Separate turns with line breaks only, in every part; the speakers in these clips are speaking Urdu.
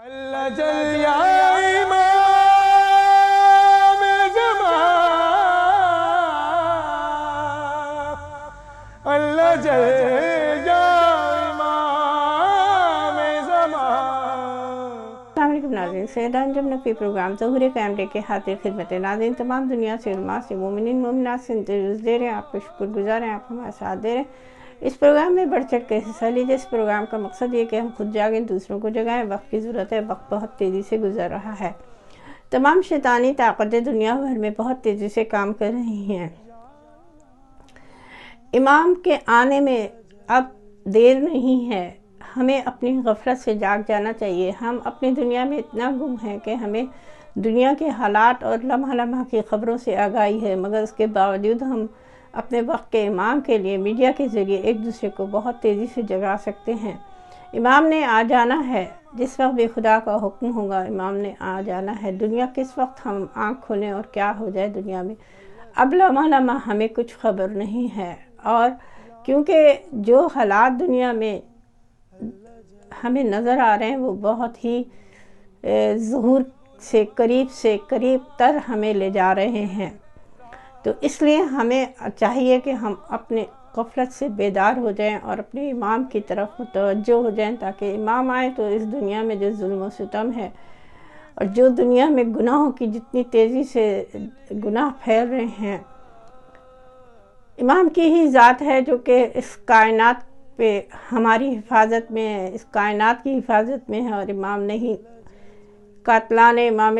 اللہ جل یا امام زمان، اللہ جل یا امام زمان۔
السلام علیکم ناظرین، سیدہ انجم نقوی پروگرام ظہور کیمرے کے خاطر خدمت ناظرین تمام دنیا سے علماء سے مومنین مومنات سے انٹرویوز دے رہے ہیں، آپ کو شکر گزار ہیں، آپ ہمارے ساتھ دے رہے ہیں۔ اس پروگرام میں بڑھ چڑھ کے حصہ لیجیے۔ اس پروگرام کا مقصد یہ کہ ہم خود جاگیں، دوسروں کو جگائیں۔ وقت کی ضرورت ہے، وقت بہت تیزی سے گزر رہا ہے، تمام شیطانی طاقتیں دنیا بھر میں بہت تیزی سے کام کر رہی ہیں۔ امام کے آنے میں اب دیر نہیں ہے، ہمیں اپنی غفلت سے جاگ جانا چاہیے۔ ہم اپنی دنیا میں اتنا گم ہیں کہ ہمیں دنیا کے حالات اور لمحہ لمحہ کی خبروں سے آگاہی ہے، مگر اس کے باوجود ہم اپنے وقت کے امام کے لیے میڈیا کے ذریعے ایک دوسرے کو بہت تیزی سے جگا سکتے ہیں۔ امام نے آ جانا ہے، جس وقت بھی خدا کا حکم ہوگا امام نے آ جانا ہے۔ دنیا کس وقت ہم آنکھ کھولیں اور کیا ہو جائے دنیا میں، اب لمحہ لمحہ ہمیں کچھ خبر نہیں ہے۔ اور کیونکہ جو حالات دنیا میں ہمیں نظر آ رہے ہیں وہ بہت ہی ظہور سے قریب تر ہمیں لے جا رہے ہیں، تو اس لیے ہمیں چاہیے کہ ہم اپنے غفلت سے بیدار ہو جائیں اور اپنے امام کی طرف متوجہ ہو جائیں، تاکہ امام آئے تو اس دنیا میں جو ظلم و ستم ہے اور جو دنیا میں گناہوں کی جتنی تیزی سے گناہ پھیل رہے ہیں، امام کی ہی ذات ہے جو کہ اس کائنات پہ ہماری حفاظت میں ہے، اس کائنات کی حفاظت میں ہے، اور امام نہیں قاتلان امام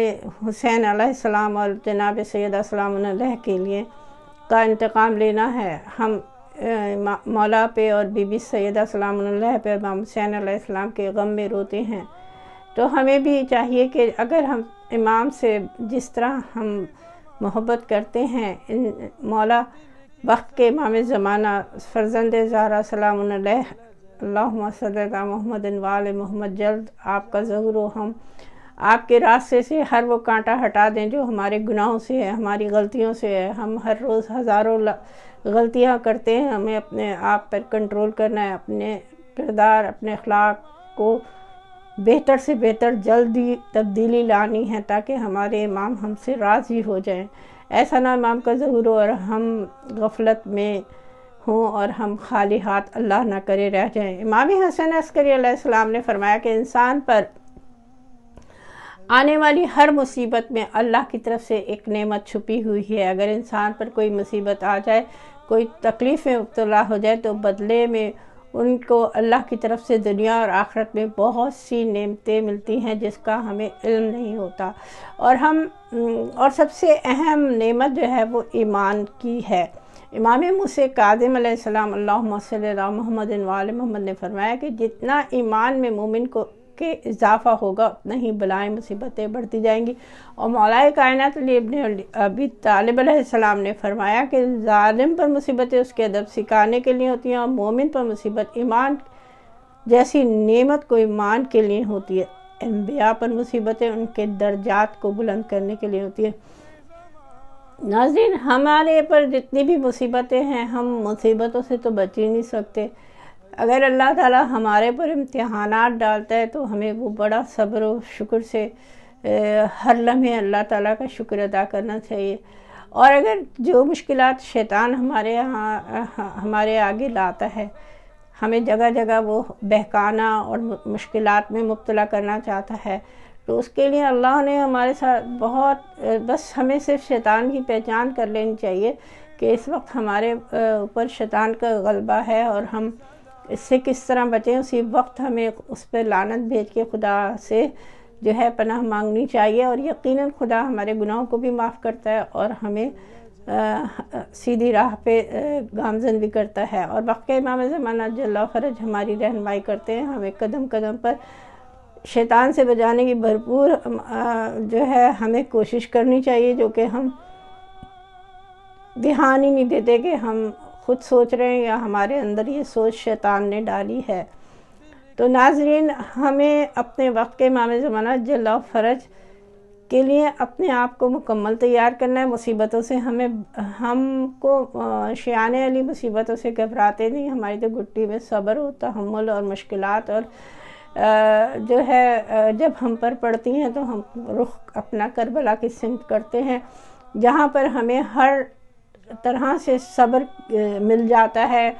حسین علیہ السلام اور جناب سیدہ سلام علیہ کے لیے کا انتقام لینا ہے۔ ہم مولا پہ اور بی بی سیدہ سلام علیہ پہ امام حسین علیہ السلام کے غم میں روتے ہیں، تو ہمیں بھی چاہیے کہ اگر ہم امام سے جس طرح ہم محبت کرتے ہیں، مولا وقت کے امام زمانہ فرزند زہرا سلام علیہ، اللہم صلی علی محمد وآل محمد، جلد آپ کا ظہور ہو، ہم آپ کے راستے سے ہر وہ کانٹا ہٹا دیں جو ہمارے گناہوں سے ہے، ہماری غلطیوں سے ہے۔ ہم ہر روز ہزاروں غلطیاں کرتے ہیں، ہمیں اپنے آپ پر کنٹرول کرنا ہے، اپنے کردار، اپنے اخلاق کو بہتر سے بہتر جلدی تبدیلی لانی ہے، تاکہ ہمارے امام ہم سے راضی ہو جائیں۔ ایسا نہ امام کا ظہور ہو اور ہم غفلت میں ہوں اور ہم خالی ہاتھ اللہ نہ کرے رہ جائیں۔ امام حسن عسکری علیہ السلام نے فرمایا کہ انسان پر آنے والی ہر مصیبت میں اللہ کی طرف سے ایک نعمت چھپی ہوئی ہے۔ اگر انسان پر کوئی مصیبت آ جائے، کوئی تکلیف میں مبتلا ہو جائے، تو بدلے میں ان کو اللہ کی طرف سے دنیا اور آخرت میں بہت سی نعمتیں ملتی ہیں جس کا ہمیں علم نہیں ہوتا، اور سب سے اہم نعمت جو ہے وہ ایمان کی ہے۔ امام موسیٰ کاظم علیہ السلام، اللہم صلی علی محمد وآل محمد، نے فرمایا کہ جتنا ایمان میں مومن کو کے اضافہ ہوگا اتنا ہی بلائیں مصیبتیں بڑھتی جائیں گی۔ اور مولا کائنات علی ابن ابی طالب علیہ السلام نے فرمایا کہ ظالم پر مصیبتیں اس کے ادب سکھانے کے لیے ہوتی ہیں، اور مومن پر مصیبت ایمان جیسی نعمت کو ایمان کے لیے ہوتی ہے۔ انبیاء پر مصیبتیں ان کے درجات کو بلند کرنے کے لیے ہوتی ہیں۔ ناظرین، ہمارے پر جتنی بھی مصیبتیں ہیں، ہم مصیبتوں سے تو بچ ہی نہیں سکتے۔ اگر اللہ تعالیٰ ہمارے پر امتحانات ڈالتا ہے تو ہمیں وہ بڑا صبر و شکر سے ہر لمحے اللہ تعالیٰ کا شکر ادا کرنا چاہیے۔ اور اگر جو مشکلات شیطان ہمارے آگے لاتا ہے، ہمیں جگہ جگہ وہ بہکانا اور مشکلات میں مبتلا کرنا چاہتا ہے، تو اس کے لیے اللہ نے ہمارے ساتھ بس ہمیں صرف شیطان کی پہچان کر لینی چاہیے کہ اس وقت ہمارے اوپر شیطان کا غلبہ ہے، اور ہم اس سے کس طرح بچیں۔ اسی وقت ہمیں اس پہ لعنت بھیج کے خدا سے جو ہے پناہ مانگنی چاہیے، اور یقیناً خدا ہمارے گناہوں کو بھی معاف کرتا ہے اور ہمیں سیدھی راہ پہ گامزن بھی کرتا ہے، اور وقت کے امام زمانہ جل فرج ہماری رہنمائی کرتے ہیں۔ ہمیں قدم قدم پر شیطان سے بچانے کی بھرپور جو ہے ہمیں کوشش کرنی چاہیے، جو کہ ہم دھیان ہی نہیں دیتے کہ ہم خود سوچ رہے ہیں یا ہمارے اندر یہ سوچ شیطان نے ڈالی ہے۔ تو ناظرین، ہمیں اپنے وقت کے امام زمانہ جل فرج کے لیے اپنے آپ کو مکمل تیار کرنا ہے۔ مصیبتوں سے ہم کو شیعان علی مصیبتوں سے گھبراتے نہیں، ہماری تو گھٹی میں صبر و تحمل اور مشکلات اور جو ہے جب ہم پر پڑتی ہیں تو ہم رخ اپنا کربلا کی سمت کرتے ہیں، جہاں پر ہمیں ہر طرح سے صبر مل جاتا ہے۔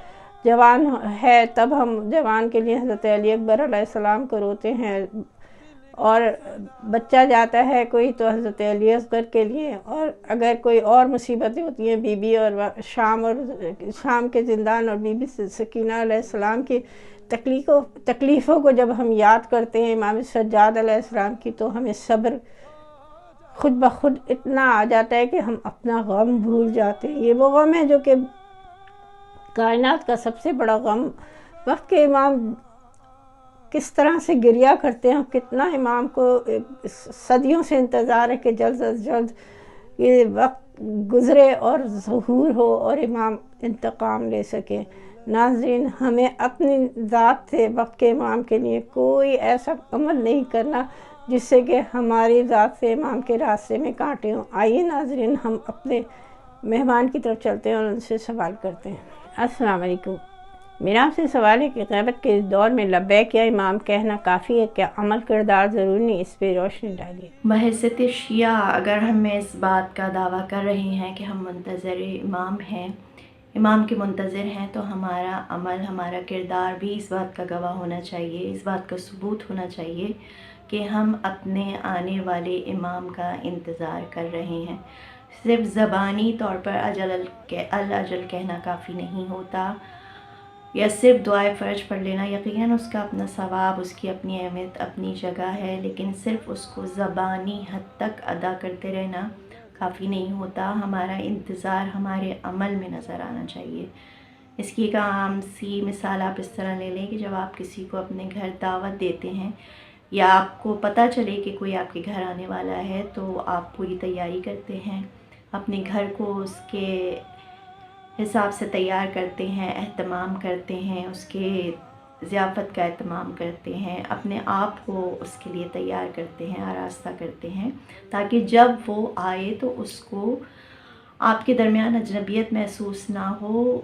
جوان ہے تب ہم جوان کے لیے حضرت علی اکبر علیہ السلام کو روتے ہیں، اور بچہ جاتا ہے کوئی تو حضرت علی اصغر کے لیے، اور اگر کوئی اور مصیبتیں ہوتی ہیں بی بی اور شام کے زندان اور بی بی سکینہ علیہ السلام کی تکلیفوں کو جب ہم یاد کرتے ہیں امام سجاد علیہ السلام کی، تو ہمیں صبر خود بخود اتنا آ جاتا ہے کہ ہم اپنا غم بھول جاتے ہیں۔ یہ وہ غم ہے جو کہ کائنات کا سب سے بڑا غم، وقت کے امام کس طرح سے گریہ کرتے ہیں، کتنا امام کو صدیوں سے انتظار ہے کہ جلد از جلد یہ وقت گزرے اور ظہور ہو اور امام انتقام لے سکے۔ ناظرین، ہمیں اپنی ذات سے وقت کے امام کے لیے کوئی ایسا عمل نہیں کرنا جس سے کہ ہماری ذات سے امام کے راستے میں کانٹے ہوں۔ آئیے ناظرین، ہم اپنے مہمان کی طرف چلتے ہیں اور ان سے سوال کرتے ہیں۔ السلام علیکم، میرا آپ سے سوال ہے کہ غیبت کے دور میں لبیک یا امام کہنا کافی ہے، کیا عمل کردار ضروری نہیں؟ اس پہ روشنی ڈالیے۔
بحیثیت شیعہ اگر ہم اس بات کا دعویٰ کر رہے ہیں کہ ہم منتظر امام ہیں، امام کے منتظر ہیں، تو ہمارا عمل، ہمارا کردار بھی اس بات کا گواہ ہونا چاہیے، اس بات کا ثبوت ہونا چاہیے کہ ہم اپنے آنے والے امام کا انتظار کر رہے ہیں۔ صرف زبانی طور پر الاجل کہنا کافی نہیں ہوتا، یا صرف دعائے فرج پڑھ لینا، یقیناً اس کا اپنا ثواب، اس کی اپنی اہمیت، اپنی جگہ ہے، لیکن صرف اس کو زبانی حد تک ادا کرتے رہنا کافی نہیں ہوتا۔ ہمارا انتظار ہمارے عمل میں نظر آنا چاہیے۔ اس کی ایک عام سی مثال آپ اس طرح لے لیں کہ جب آپ کسی کو اپنے گھر دعوت دیتے ہیں، یا آپ کو پتہ چلے کہ کوئی آپ کے گھر آنے والا ہے، تو آپ پوری تیاری کرتے ہیں، اپنے گھر کو اس کے حساب سے تیار کرتے ہیں، اہتمام کرتے ہیں، اس کے ضیافت کا اہتمام کرتے ہیں، اپنے آپ کو اس کے لیے تیار کرتے ہیں، آراستہ کرتے ہیں، تاکہ جب وہ آئے تو اس کو آپ کے درمیان اجنبیت محسوس نہ ہو،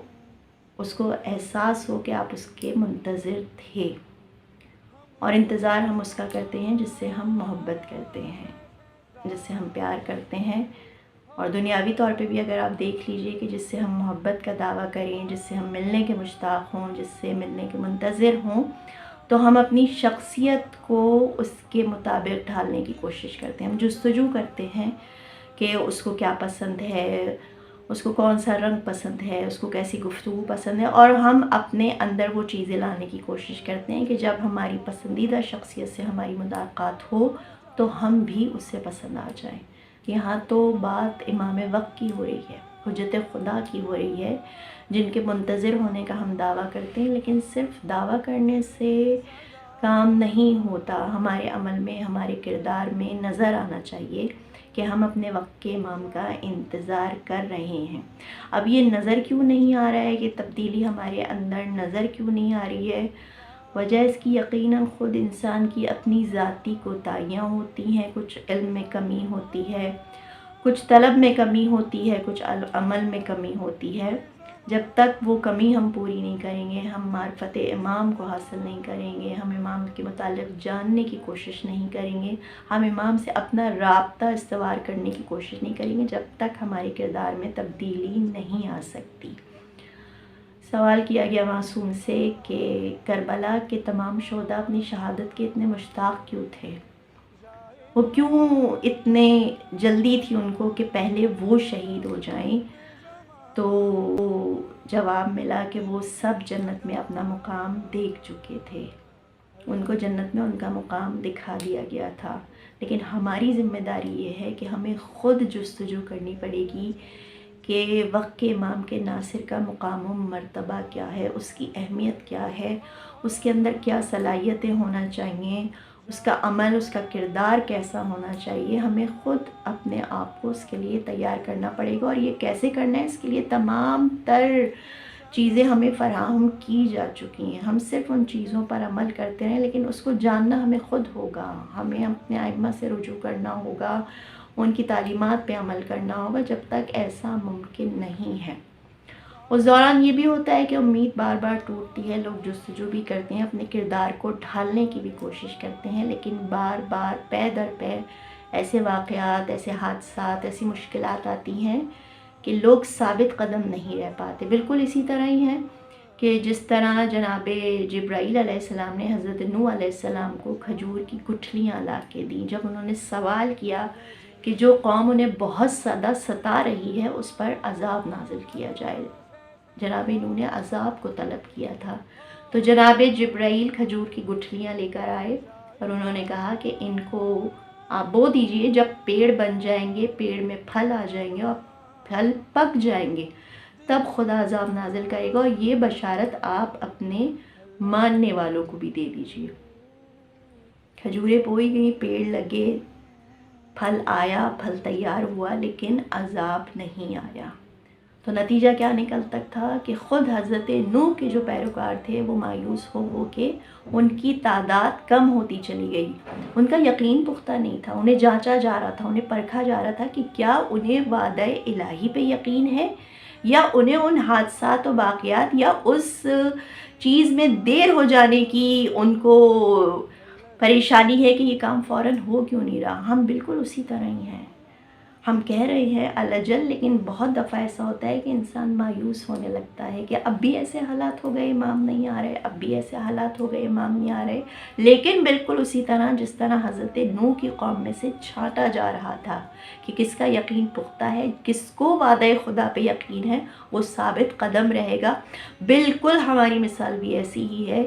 اس کو احساس ہو کہ آپ اس کے منتظر تھے۔ اور انتظار ہم اس کا کرتے ہیں جس سے ہم محبت کرتے ہیں، جس سے ہم پیار کرتے ہیں، اور دنیاوی طور پہ بھی اگر آپ دیکھ لیجئے کہ جس سے ہم محبت کا دعویٰ کریں، جس سے ہم ملنے کے مشتاق ہوں، جس سے ملنے کے منتظر ہوں، تو ہم اپنی شخصیت کو اس کے مطابق ڈھالنے کی کوشش کرتے ہیں۔ ہم جستجو کرتے ہیں کہ اس کو کیا پسند ہے، اس کو کون سا رنگ پسند ہے، اس کو کیسی گفتگو پسند ہے، اور ہم اپنے اندر وہ چیزیں لانے کی کوشش کرتے ہیں کہ جب ہماری پسندیدہ شخصیت سے ہماری ملاقات ہو تو ہم بھی اس سے پسند آ جائیں۔ یہاں تو بات امام وقت کی ہو رہی ہے، حجت خدا کی ہو رہی ہے، جن کے منتظر ہونے کا ہم دعویٰ کرتے ہیں، لیکن صرف دعویٰ کرنے سے کام نہیں ہوتا۔ ہمارے عمل میں، ہمارے کردار میں نظر آنا چاہیے کہ ہم اپنے وقت کے امام کا انتظار کر رہے ہیں۔ اب یہ نظر کیوں نہیں آ رہا ہے، یہ تبدیلی ہمارے اندر نظر کیوں نہیں آ رہی ہے؟ وجہ اس کی یقیناً خود انسان کی اپنی ذاتی کوتاہیاں ہوتی ہیں، کچھ علم میں کمی ہوتی ہے، کچھ طلب میں کمی ہوتی ہے، کچھ عمل میں کمی ہوتی ہے۔ جب تک وہ کمی ہم پوری نہیں کریں گے، ہم معرفت امام کو حاصل نہیں کریں گے، ہم امام کے متعلق جاننے کی کوشش نہیں کریں گے، ہم امام سے اپنا رابطہ استوار کرنے کی کوشش نہیں کریں گے، جب تک ہمارے کردار میں تبدیلی نہیں آ سکتی۔ سوال کیا گیا معصوم سے کہ کربلا کے تمام شہداء اپنی شہادت کے اتنے مشتاق کیوں تھے، وہ کیوں اتنے جلدی تھی ان کو کہ پہلے وہ شہید ہو جائیں؟ تو جواب ملا کہ وہ سب جنت میں اپنا مقام دیکھ چکے تھے، ان کو جنت میں ان کا مقام دکھا دیا گیا تھا، لیکن ہماری ذمہ داری یہ ہے کہ ہمیں خود جستجو کرنی پڑے گی کہ وقت کے امام کے ناصر کا مقام و مرتبہ کیا ہے، اس کی اہمیت کیا ہے، اس کے اندر کیا صلاحیتیں ہونا چاہیے، اس کا عمل، اس کا کردار کیسا ہونا چاہیے۔ ہمیں خود اپنے آپ کو اس کے لیے تیار کرنا پڑے گا، اور یہ کیسے کرنا ہے، اس کے لیے تمام تر چیزیں ہمیں فراہم کی جا چکی ہیں۔ ہم صرف ان چیزوں پر عمل کرتے ہیں، لیکن اس کو جاننا ہمیں خود ہوگا، ہمیں اپنے ائمہ سے رجوع کرنا ہوگا، ان کی تعلیمات پہ عمل کرنا ہوگا، جب تک ایسا ممکن نہیں ہے۔ اس دوران یہ بھی ہوتا ہے کہ امید بار بار ٹوٹتی ہے، لوگ جستجو بھی کرتے ہیں، اپنے کردار کو ڈھالنے کی بھی کوشش کرتے ہیں، لیکن بار بار پے در پے ایسے واقعات، ایسے حادثات، ایسی مشکلات آتی ہیں کہ لوگ ثابت قدم نہیں رہ پاتے۔ بالکل اسی طرح ہی ہے کہ جس طرح جناب جبرائیل علیہ السلام نے حضرت نوح علیہ السلام کو کھجور کی گٹھلیاں لا کے دیں، جب انہوں نے سوال کیا کہ جو قوم انہیں بہت زیادہ ستا رہی ہے اس پر عذاب نازل کیا جائے، جناب نوح نے عذاب کو طلب کیا تھا، تو جناب جبرائیل کھجور کی گٹھلیاں لے کر آئے اور انہوں نے کہا کہ ان کو آپ بو دیجئے، جب پیڑ بن جائیں گے، پیڑ میں پھل آ جائیں گے اور پھل پک جائیں گے تب خدا عذاب نازل کرے گا، اور یہ بشارت آپ اپنے ماننے والوں کو بھی دے دیجئے۔ کھجوریں بوئی گئیں، پیڑ لگے، پھل آیا، پھل تیار ہوا، لیکن عذاب نہیں آیا۔ تو نتیجہ کیا نکلتا تھا کہ خود حضرت نوح کے جو پیروکار تھے وہ مایوس ہو کے ان کی تعداد کم ہوتی چلی گئی، ان کا یقین پختہ نہیں تھا، انہیں جانچا جا رہا تھا، انہیں پرکھا جا رہا تھا کہ کیا انہیں وعدہ الہی پہ یقین ہے یا انہیں ان حادثات و واقعات یا اس چیز میں دیر ہو جانے کی ان کو پریشانی ہے کہ یہ کام فوراً ہو کیوں نہیں رہا۔ ہم بالکل اسی طرح ہی ہیں، ہم کہہ رہے ہیں الجل، لیکن بہت دفعہ ایسا ہوتا ہے کہ انسان مایوس ہونے لگتا ہے کہ اب بھی ایسے حالات ہو گئے، امام نہیں آ رہے، اب بھی ایسے حالات ہو گئے، امام نہیں آ رہے، لیکن بالکل اسی طرح جس طرح حضرت نوح کی قوم میں سے چھانٹا جا رہا تھا کہ کس کا یقین پختہ ہے، کس کو وعدہ خدا پہ یقین ہے، وہ ثابت قدم رہے گا۔ بالکل ہماری مثال بھی ایسی ہی ہے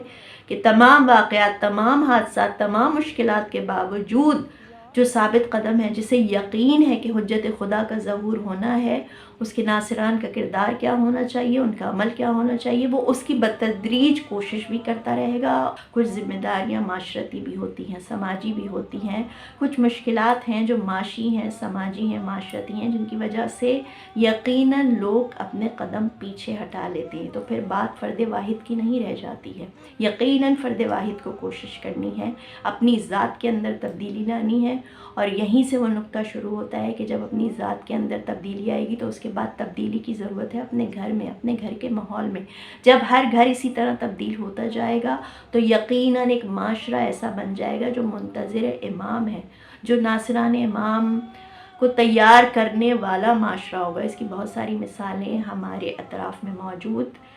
کہ تمام واقعات، تمام حادثات، تمام مشکلات کے باوجود جو ثابت قدم ہے، جسے یقین ہے کہ حجت خدا کا ظہور ہونا ہے، اس کے ناصران کا کردار کیا ہونا چاہیے، ان کا عمل کیا ہونا چاہیے، وہ اس کی بتدریج کوشش بھی کرتا رہے گا۔ کچھ ذمہ داریاں معاشرتی بھی ہوتی ہیں، سماجی بھی ہوتی ہیں، کچھ مشکلات ہیں جو معاشی ہیں، سماجی ہیں، معاشرتی ہیں، جن کی وجہ سے یقیناً لوگ اپنے قدم پیچھے ہٹا لیتے ہیں، تو پھر بات فرد واحد کی نہیں رہ جاتی ہے۔ یقیناً فرد واحد کو کوشش کرنی ہے، اپنی ذات کے اندر تبدیلی لانی ہے، اور یہیں سے وہ نقطہ شروع ہوتا ہے کہ جب اپنی ذات کے اندر تبدیلی آئے گی تو اس کے بعد تبدیلی کی ضرورت ہے اپنے گھر میں، اپنے گھر کے ماحول میں۔ جب ہر گھر اسی طرح تبدیل ہوتا جائے گا تو یقیناً ایک معاشرہ ایسا بن جائے گا جو منتظر امام ہے، جو ناصران امام کو تیار کرنے والا معاشرہ ہوگا۔ اس کی بہت ساری مثالیں ہمارے اطراف میں موجود،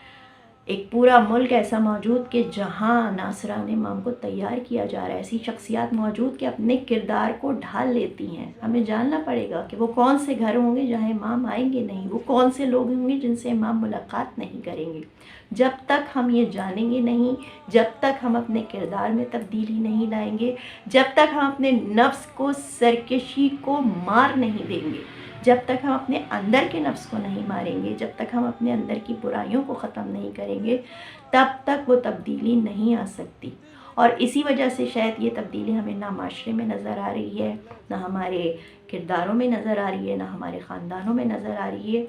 ایک پورا ملک ایسا موجود کہ جہاں ناصران امام کو تیار کیا جا رہا ہے، ایسی شخصیات موجود کہ اپنے کردار کو ڈھال لیتی ہیں۔ ہمیں جاننا پڑے گا کہ وہ کون سے گھر ہوں گے جہاں امام آئیں گے نہیں، وہ کون سے لوگ ہوں گے جن سے امام ملاقات نہیں کریں گے۔ جب تک ہم یہ جانیں گے نہیں، جب تک ہم اپنے کردار میں تبدیلی نہیں لائیں گے، جب تک ہم اپنے نفس کو سرکشی کو مار نہیں دیں گے، جب تک ہم اپنے اندر کے نفس کو نہیں ماریں گے، جب تک ہم اپنے اندر کی برائیوں کو ختم نہیں کریں گے، تب تک وہ تبدیلی نہیں آ سکتی۔ اور اسی وجہ سے شاید یہ تبدیلی ہمیں نہ معاشرے میں نظر آ رہی ہے، نہ ہمارے کرداروں میں نظر آ رہی ہے، نہ ہمارے خاندانوں میں نظر آ رہی ہے۔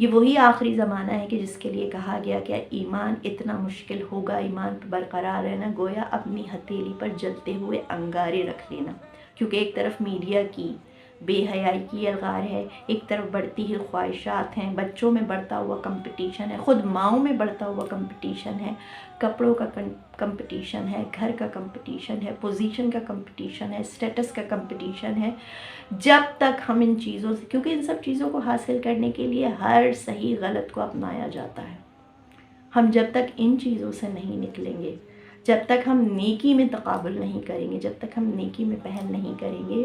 یہ وہی آخری زمانہ ہے کہ جس کے لیے کہا گیا کہ ایمان اتنا مشکل ہوگا، ایمان پر برقرار رہنا گویا اپنی ہتھیلی پر جلتے ہوئے انگارے رکھ لینا، کیونکہ ایک طرف میڈیا کی بے حیائی کی الغار ہے، ایک طرف بڑھتی ہوئی خواہشات ہیں، بچوں میں بڑھتا ہوا کمپٹیشن ہے، خود ماؤں میں بڑھتا ہوا کمپٹیشن ہے، کپڑوں کا کمپٹیشن ہے، گھر کا کمپٹیشن ہے، پوزیشن کا کمپٹیشن ہے، اسٹیٹس کا کمپٹیشن ہے۔ جب تک ہم ان چیزوں سے، کیونکہ ان سب چیزوں کو حاصل کرنے کے لیے ہر صحیح غلط کو اپنایا جاتا ہے، ہم جب تک ان چیزوں سے نہیں نکلیں گے، جب تک ہم نیکی میں تقابل نہیں کریں گے، جب تک ہم نیکی میں پہل نہیں کریں گے،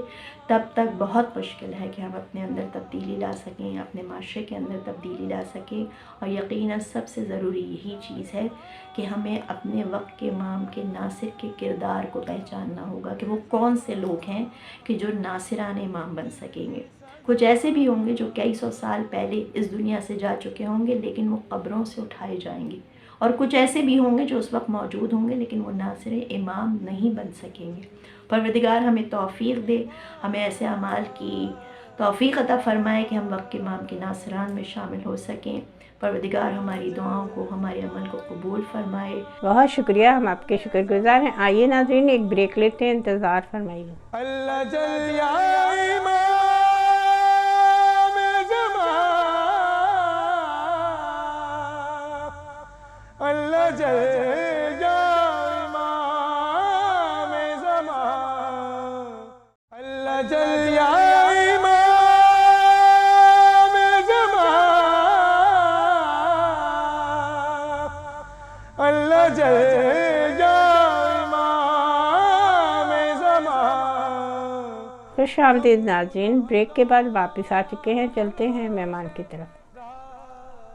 تب تک بہت مشکل ہے کہ ہم اپنے اندر تبدیلی لا سکیں، اپنے معاشرے کے اندر تبدیلی لا سکیں۔ اور یقیناً سب سے ضروری یہی چیز ہے کہ ہمیں اپنے وقت کے امام کے ناصر کے کردار کو پہچاننا ہوگا کہ وہ کون سے لوگ ہیں کہ جو ناصران امام بن سکیں گے۔ کچھ ایسے بھی ہوں گے جو کئی سو سال پہلے اس دنیا سے جا چکے ہوں گے لیکن وہ قبروں سے اٹھائے جائیں گے، اور کچھ ایسے بھی ہوں گے جو اس وقت موجود ہوں گے لیکن وہ ناصر امام نہیں بن سکیں گے۔ پروردگار ہمیں توفیق دے، ہمیں ایسے اعمال کی توفیق عطا فرمائے کہ ہم وقت کے امام کے ناصران میں شامل ہو سکیں۔ پروردگار ہماری دعاؤں کو، ہمارے عمل کو قبول فرمائے۔
بہت شکریہ، ہم آپ کے شکر گزار ہیں۔ آئیے ناظرین ایک بریک لیتے ہیں، انتظار فرمائیے۔
اللہ جل یا امام زمان اللہ جل جائے امام زمان، اللہ جل جائے امام زمان، اللہ جل جائے امام زمان۔
خوش آمدید ناظرین، بریک کے بعد واپس آ چکے ہیں، چلتے ہیں مہمان کی طرف۔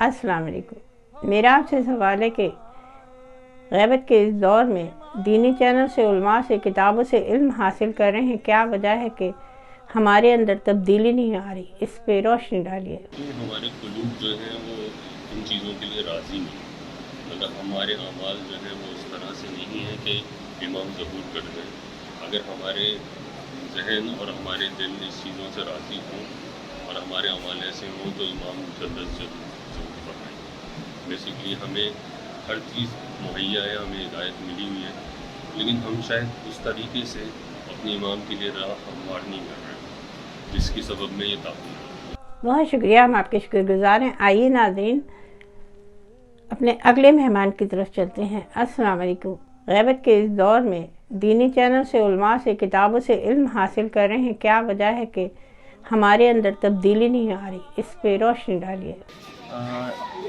السلام علیکم۔ میرا آپ سے سوال ہے کہ غیبت کے اس دور میں دینی چینل سے، علماء سے، کتابوں سے علم حاصل کر رہے ہیں، کیا وجہ ہے کہ ہمارے اندر تبدیلی نہیں آ رہی؟ اس پہ روشنی ڈالیے۔
ہمارے قلوب جو ہیں وہ ان چیزوں کے لیے راضی نہیں، مگر ہمارے اعمال جو ہیں وہ اس طرح سے نہیں ہیں کہ امام ظہور کر دیں۔ اگر ہمارے ذہن اور ہمارے دل اس چیزوں سے راضی ہوں اور ہمارے اعمال ایسے ہوں تو امام جلد از جلد ظہور فرمائیں۔ بیسیکلی ہمیں ہر چیز مہیا ہے، ہمیں ہدایت ملی ہوئی ہے، لیکن ہم شاید اس طریقے سے اپنے امام کے لیے راہ ہموار نہیں کر رہے ہیں، جس کی سبب میں یہ تعطیل ہے۔
بہت شکریہ، ہم آپ کے شکر گزار ہیں۔ آئیے ناظرین اپنے اگلے مہمان کی طرف چلتے ہیں۔ السلام علیکم۔ غیبت کے اس دور میں دینی چینل سے، علماء سے، کتابوں سے علم حاصل کر رہے ہیں، کیا وجہ ہے کہ ہمارے اندر تبدیلی نہیں آ رہی؟ اس پہ روشنی ڈالیے۔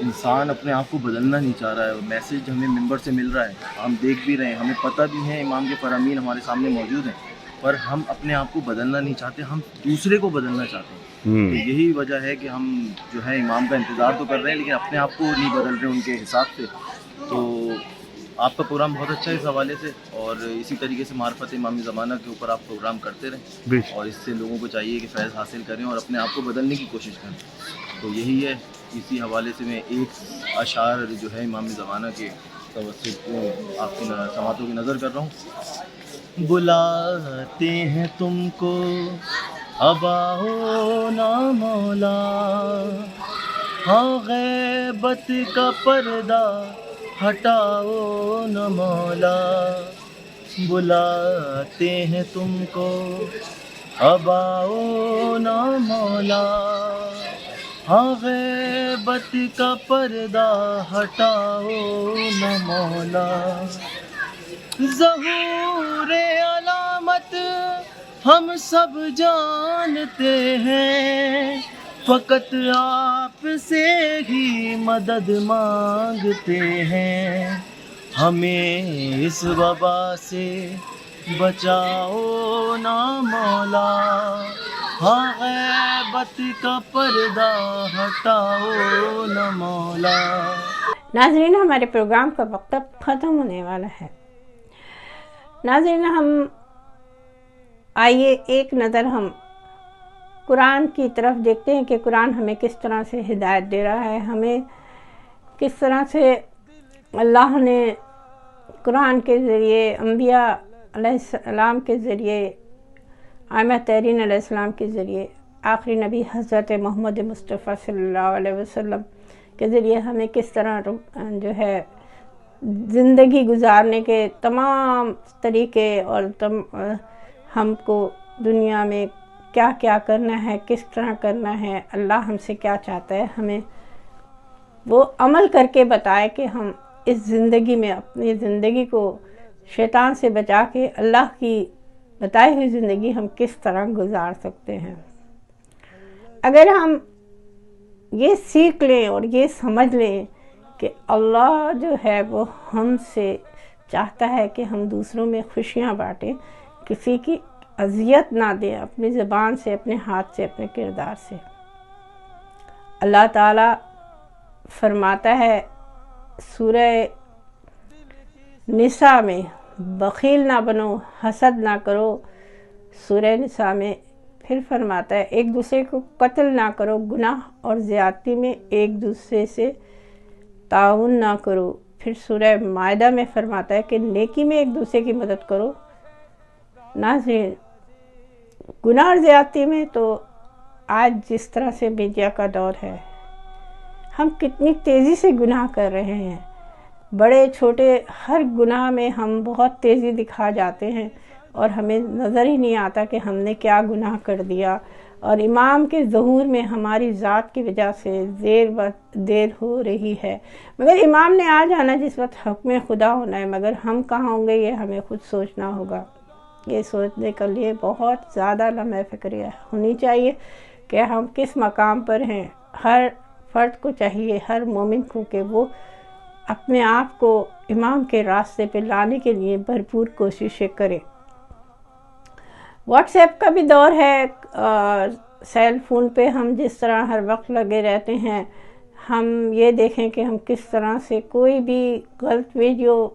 انسان اپنے آپ کو بدلنا نہیں چاہ رہا ہے، میسج ہمیں ممبر سے مل رہا ہے، ہم دیکھ بھی رہے ہیں، ہمیں پتہ بھی ہے امام کے فرامین ہمارے سامنے موجود ہیں، پر ہم اپنے آپ کو بدلنا نہیں چاہتے، ہم دوسرے کو بدلنا چاہتے ہیں۔ تو یہی وجہ ہے کہ ہم جو ہے امام کا انتظار تو کر رہے ہیں لیکن اپنے آپ کو نہیں بدل رہے ان کے حساب سے۔ تو آپ کا پروگرام بہت اچھا ہے اس حوالے سے، اور اسی طریقے سے معرفت امام زمانہ کے اوپر آپ پروگرام کرتے رہیں، اور اس سے لوگوں کو چاہیے کہ فیض حاصل کریں اور اپنے آپ کو بدلنے کی کوشش کریں۔ تو یہی ہے، اسی حوالے سے میں ایک اشعار جو ہے امام زمانہ کے توسط آپ کی سماعتوں کی نظر کر رہا ہوں۔ بلاتے ہیں تم کو اب آؤ نا مولا، ہاں غیبت کا پردہ ہٹاؤ نا مولا، بلاتے ہیں تم کو اب آؤ نا مولا، ہاں غیبت کا پردہ ہٹاؤ نا مولا، ظہور علامت ہم سب جانتے ہیں، فقط آپ سے ہی مدد مانگتے ہیں، ہمیں اس وبا سے بچاؤ نا مولا، ہاں غیبت کا پردہ ہٹاؤ نا مولا۔
ناظرین ہمارے پروگرام کا وقت اب ختم ہونے والا ہے۔ ناظرین آئیے ایک نظر ہم قرآن کی طرف دیکھتے ہیں کہ قرآن ہمیں کس طرح سے ہدایت دے رہا ہے، ہمیں کس طرح سے اللہ نے قرآن کے ذریعے، انبیاء علیہ السلام کے ذریعے، آئمہ تحرین علیہ السلام کے ذریعے، آخری نبی حضرت محمد مصطفیٰ صلی اللہ علیہ وسلم کے ذریعے ہمیں کس طرح جو ہے زندگی گزارنے کے تمام طریقے اور ہم کو دنیا میں کیا کیا کرنا ہے، کس طرح کرنا ہے، اللہ ہم سے کیا چاہتا ہے، ہمیں وہ عمل کر کے بتائے کہ ہم اس زندگی میں اپنی زندگی کو شیطان سے بچا کے اللہ کی بتائی ہوئی زندگی ہم کس طرح گزار سکتے ہیں۔ اگر ہم یہ سیکھ لیں اور یہ سمجھ لیں کہ اللہ جو ہے وہ ہم سے چاہتا ہے کہ ہم دوسروں میں خوشیاں بانٹیں، کسی کی اذیت نہ دیں، اپنی زبان سے، اپنے ہاتھ سے، اپنے کردار سے۔ اللہ تعالیٰ فرماتا ہے سورہ نساء میں، بخیل نہ بنو، حسد نہ کرو۔ سورہ نساء میں پھر فرماتا ہے ایک دوسرے کو قتل نہ کرو، گناہ اور زیادتی میں ایک دوسرے سے تعاون نہ کرو۔ پھر سورہ مائدہ میں فرماتا ہے کہ نیکی میں ایک دوسرے کی مدد کرو۔ ناظرین گناہ اور زیادتی میں تو آج جس طرح سے میڈیا کا دور ہے، ہم کتنی تیزی سے گناہ کر رہے ہیں، بڑے چھوٹے ہر گناہ میں ہم بہت تیزی دکھا جاتے ہیں اور ہمیں نظر ہی نہیں آتا کہ ہم نے کیا گناہ کر دیا اور امام کے ظہور میں ہماری ذات کی وجہ سے دیر ہو رہی ہے، مگر امام نے آ جانا جس وقت حکم خدا ہونا ہے، مگر ہم کہاں ہوں گے یہ ہمیں خود سوچنا ہوگا۔ یہ سوچنے کے لیے بہت زیادہ لمحہ فکریہ ہونی چاہیے کہ ہم کس مقام پر ہیں۔ ہر فرد کو چاہیے، ہر مومن کو، کہ وہ اپنے آپ کو امام کے راستے پہ لانے کے لیے بھرپور کوششیں کرے۔ واٹس ایپ کا بھی دور ہے، سیل فون پہ ہم جس طرح ہر وقت لگے رہتے ہیں، ہم یہ دیکھیں کہ ہم کس طرح سے کوئی بھی غلط ویڈیو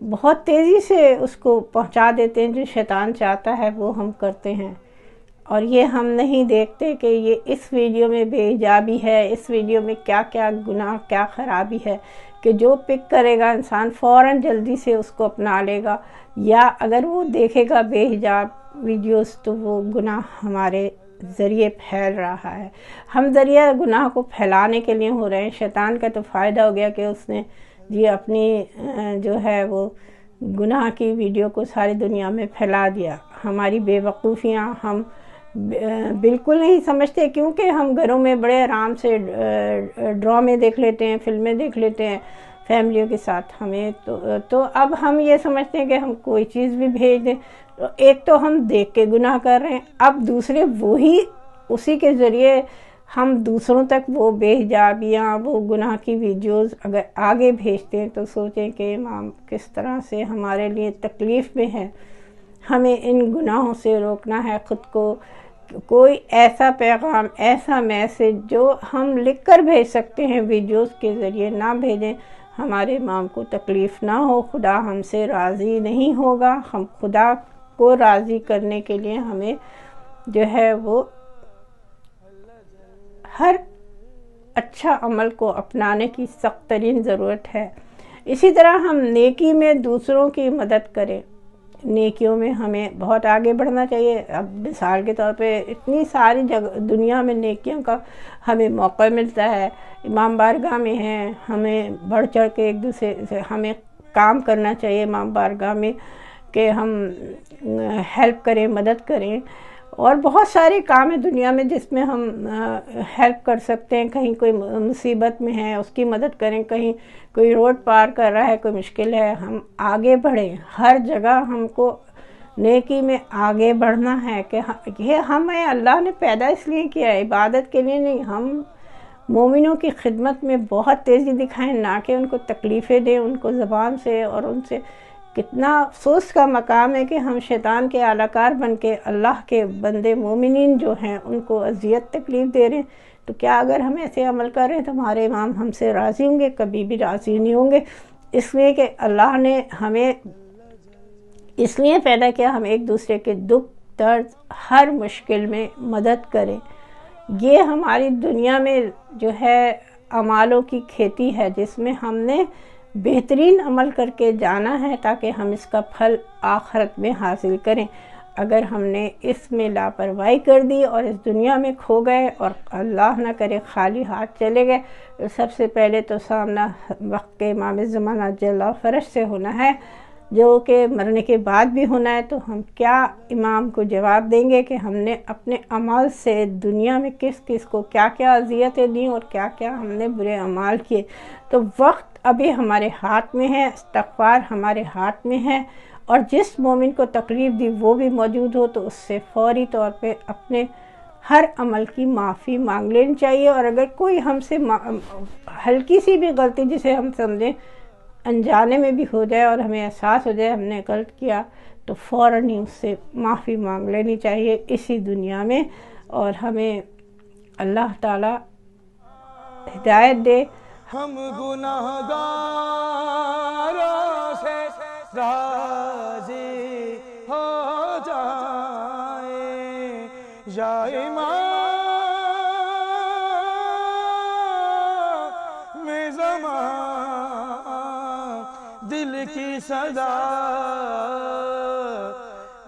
بہت تیزی سے اس کو پہنچا دیتے ہیں، جو شیطان چاہتا ہے وہ ہم کرتے ہیں، اور یہ ہم نہیں دیکھتے کہ یہ اس ویڈیو میں بے حجابی ہے، اس ویڈیو میں کیا کیا گناہ، کیا خرابی ہے، کہ جو پک کرے گا انسان فوراً جلدی سے اس کو اپنا لے گا، یا اگر وہ دیکھے گا بے حجاب ویڈیوز تو وہ گناہ ہمارے ذریعے پھیل رہا ہے۔ ہم ذریعہ گناہ کو پھیلانے کے لیے ہو رہے ہیں۔ شیطان کا تو فائدہ ہو گیا کہ اس نے یہ اپنی جو ہے وہ گناہ کی ویڈیو کو ساری دنیا میں پھیلا دیا۔ ہماری بے وقوفیاں ہم بالکل نہیں سمجھتے، کیونکہ ہم گھروں میں بڑے آرام سے ڈرامے دیکھ لیتے ہیں، فلمیں دیکھ لیتے ہیں فیملیوں کے ساتھ۔ ہمیں تو اب ہم یہ سمجھتے ہیں کہ ہم کوئی چیز بھی بھیج دیں، ایک تو ہم دیکھ کے گناہ کر رہے ہیں، اب دوسرے وہی اسی کے ذریعے ہم دوسروں تک وہ بے حجابیاں، وہ گناہ کی ویڈیوز اگر آگے بھیجتے ہیں تو سوچیں کہ امام کس طرح سے ہمارے لیے تکلیف میں ہے۔ ہمیں ان گناہوں سے روکنا ہے خود کو۔ کوئی ایسا پیغام، ایسا میسج جو ہم لکھ کر بھیج سکتے ہیں ویڈیوز کے ذریعے نہ بھیجیں، ہمارے امام کو تکلیف نہ ہو، خدا ہم سے راضی نہیں ہوگا۔ ہم خدا کو راضی کرنے کے لیے ہمیں جو ہے وہ ہر اچھا عمل کو اپنانے کی سخت ترین ضرورت ہے۔ اسی طرح ہم نیکی میں دوسروں کی مدد کریں، نیکیوں میں ہمیں بہت آگے بڑھنا چاہیے۔ اب مثال کے طور پہ اتنی ساری دنیا میں نیکیوں کا ہمیں موقع ملتا ہے، امام بارگاہ میں ہیں، ہمیں بڑھ چڑھ کے ایک دوسرے سے ہمیں کام کرنا چاہیے امام بارگاہ میں، کہ ہم ہیلپ کریں، مدد کریں، اور بہت سارے کام ہیں دنیا میں جس میں ہم ہیلپ کر سکتے ہیں۔ کہیں کوئی مصیبت میں ہے اس کی مدد کریں، کہیں کوئی روڈ پار کر رہا ہے، کوئی مشکل ہے، ہم آگے بڑھیں۔ ہر جگہ ہم کو نیکی میں آگے بڑھنا ہے، کہ یہ ہمیں اللہ نے پیدا اس لیے کیا ہے، عبادت کے لیے نہیں۔ ہم مومنوں کی خدمت میں بہت تیزی دکھائیں، نہ کہ ان کو تکلیفیں دیں ان کو زبان سے، اور ان سے کتنا افسوس کا مقام ہے کہ ہم شیطان کے اعلی کار بن کے اللہ کے بندے مومنین جو ہیں ان کو اذیت تکلیف دے رہے ہیں۔ تو کیا اگر ہم ایسے عمل کر رہے ہیں تو ہمارے امام ہم سے راضی ہوں گے؟ کبھی بھی راضی نہیں ہوں گے، اس لیے کہ اللہ نے ہمیں اس لیے پیدا کیا ہم ایک دوسرے کے دکھ درد ہر مشکل میں مدد کریں۔ یہ ہماری دنیا میں جو ہے اعمالوں کی کھیتی ہے، جس میں ہم نے بہترین عمل کر کے جانا ہے تاکہ ہم اس کا پھل آخرت میں حاصل کریں۔ اگر ہم نے اس میں لاپرواہی کر دی اور اس دنیا میں کھو گئے اور اللہ نہ کرے خالی ہاتھ چلے گئے، تو سب سے پہلے تو سامنا وقت کے امام زمانہ جل فرش سے ہونا ہے، جو کہ مرنے کے بعد بھی ہونا ہے۔ تو ہم کیا امام کو جواب دیں گے کہ ہم نے اپنے عمل سے دنیا میں کس کس کو کیا کیا اذیتیں دیں اور کیا کیا ہم نے برے اعمال کیے۔ تو وقت ابھی ہمارے ہاتھ میں ہے، استغفار ہمارے ہاتھ میں ہے، اور جس مومن کو تکلیف دی وہ بھی موجود ہو تو اس سے فوری طور پہ اپنے ہر عمل کی معافی مانگ لینی چاہیے، اور اگر کوئی ہم سے ہلکی سی بھی غلطی جسے ہم سمجھیں انجانے میں بھی ہو جائے اور ہمیں احساس ہو جائے ہم نے غلط کیا، تو فوراً ہی اس سے معافی مانگ لینی چاہیے اسی دنیا میں، اور ہمیں اللہ تعالی ہدایت دے۔
ہم گناہگاروں سے راضی ہو جائیں یا امام زمان، دل کی صدا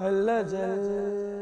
اللہ جل